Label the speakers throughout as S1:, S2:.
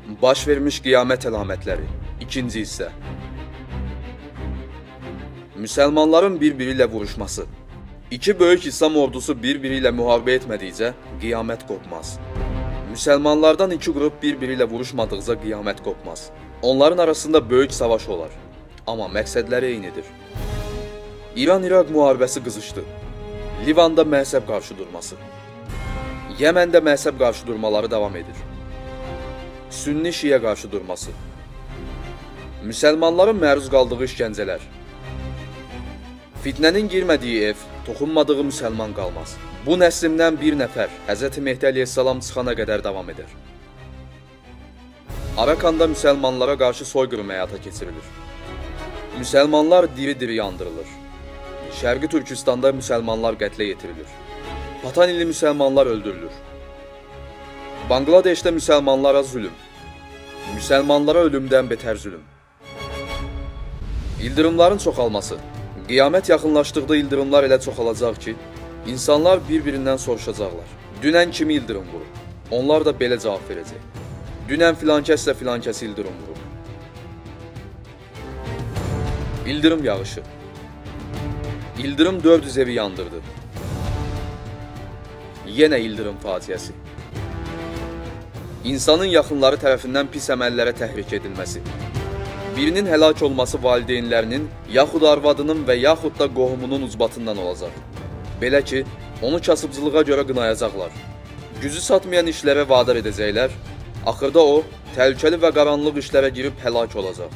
S1: Baş vermiş qiyamət əlamətləri. İkinci hissə. Müsəlmanların bir-biri ilə vuruşması. İki böyük İslam ordusu bir-biri ilə müharibə etmədikcə qiyamət qopmaz. Müsəlmanlardan iki qrup bir-biri ilə vuruşmadıqca qiyamət qopmaz. Onların arasında böyük savaş olar. Amma məqsədləri eynidir. İran-İraq müharibəsi qızışdı. Livanda məhzəb qarşıdurması. Yəməndə məhzəb qarşıdurmaları davam edir. Sünni-şiə qarşıdurması. Müsəlmanların məruz qaldığı işgəncələr. Fitnənin girmədiyi ev, toxunmadığı müsəlman qalmaz. Bu nəslimdən bir nəfər Hz. Mehdi əleyhissalam çıxana qədər davam edər. Arakanda müsəlmanlara qarşı soyqırım həyata keçirilir. Müsəlmanlar diri-diri yandırılır. Şərqi Türkistanda müsəlmanlar qətlə yetirilir. Patanili müsəlmanlar öldürülür. Bangladeşdə müsəlmanlara zülüm. Müsəlmanlara ölümdən betər zülüm. İldırımların çoxalması. Qiyamət yaxınlaşdıqda ildırımlar elə çoxalacaq ki, insanlar bir-birindən soruşacaqlar. Dünən kimi ildırım vurub? Onlar da belə cavab verəcək. Dünən filankəslə filankəs ildırım vurub. İldırım yağışı. İldırım 400 evi yandırdı. Yenə ildırım faciəsi. İnsanın yaxınları tərəfindən pis əməllərə təhrik edilməsi. Birinin həlak olması valideynlərinin, yaxud arvadının və yaxud da qohumunun ucbatından olacaq. Belə ki, onu kasıbcılığa görə qınayacaqlar. Gücü satmayan işlərə vadar edəcəklər, axırda o, təhlükəli və qaranlıq işlərə girib həlak olacaq.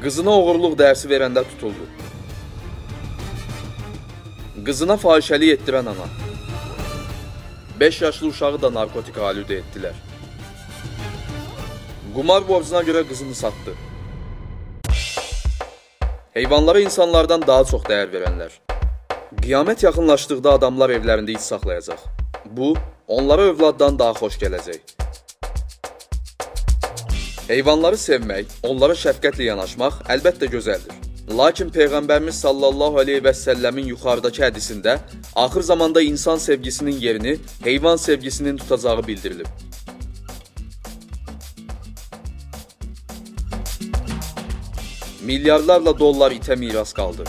S1: Qızına oğurluq dərsi verəndə tutuldu. Qızına fahişəlik etdirən ana. 5 yaşlı uşağı da narkotik alüdə etdilər. Qumar borcuna görə qızını satdı. Heyvanlara insanlardan daha çox dəyər verənlər. Qiyamət yaxınlaşdıqda adamlar evlərində it saxlayacaq. Bu, onlara övladdan daha xoş gələcək. Heyvanları sevmək, onlara şəfqətlə yanaşmaq əlbəttə gözəldir. Lakin Peyğəmbərimiz sallallahu aleyhi və səlləmin yuxarıdakı hədisində axır zamanda insan sevgisinin yerini heyvan sevgisinin tutacağı bildirilib. Milyarlarla dollar itə miras qaldı.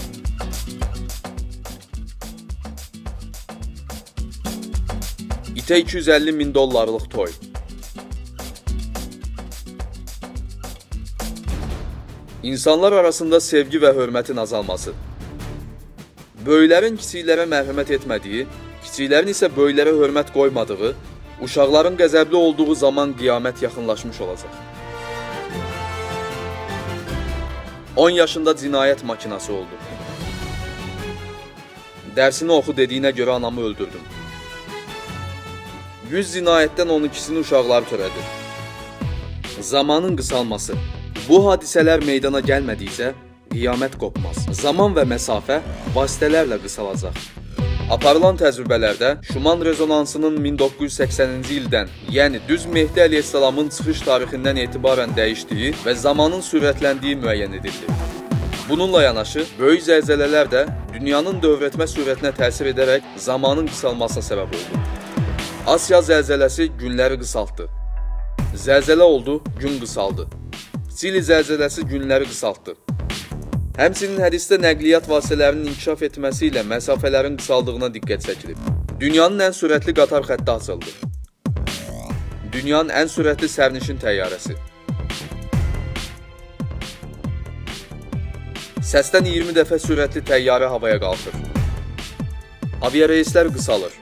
S1: İtə 250 min dollarlıq toy. İnsanlar arasında sevgi və hörmətin azalması. Böyüklərin kiçiklərə mərhəmət etmədiyi, kiçiklərin isə böyüklərə hörmət qoymadığı, uşaqların qəzəbli olduğu zaman qiyamət yaxınlaşmış olacaq. 10 yaşında cinayət makinası oldu. Dərsini oxu dediyinə görə anamı öldürdüm. 100 cinayətdən 12-sini uşaqlar törədir. Zamanın qısalması. Bu hadisələr meydana gəlmədikcə qiyamət qopmaz. Zaman və məsafə vasitələrlə qısalacaq. Aparılan təcrübələrdə Şuman rezonansının 1980-ci ildən, yəni düz Mehdi əleyhissalamın çıxış tarixindən etibarən dəyişdiyi və zamanın sürətləndiyi müəyyən edildi. Bununla yanaşı, böyük zəlzələlər də dünyanın dövrətmə sürətinə təsir edərək zamanın qısalmasına səbəb oldu. Asiya zəlzələsi günləri qısaltdı. Zəlzələ oldu, gün qısaldı. Çili zəlzələsi günləri qısaltdı. Həmçinin hədisdə nəqliyyat vasitələrinin inkişaf etməsi ilə məsafələrin qısaldığına diqqət çəkilib. Dünyanın ən sürətli qatar xətti açıldı. Dünyanın ən sürətli sərnişin təyyarəsi. Səsdən 20 dəfə sürətli təyyarə havaya qalxır. Aviareyslər qısalır.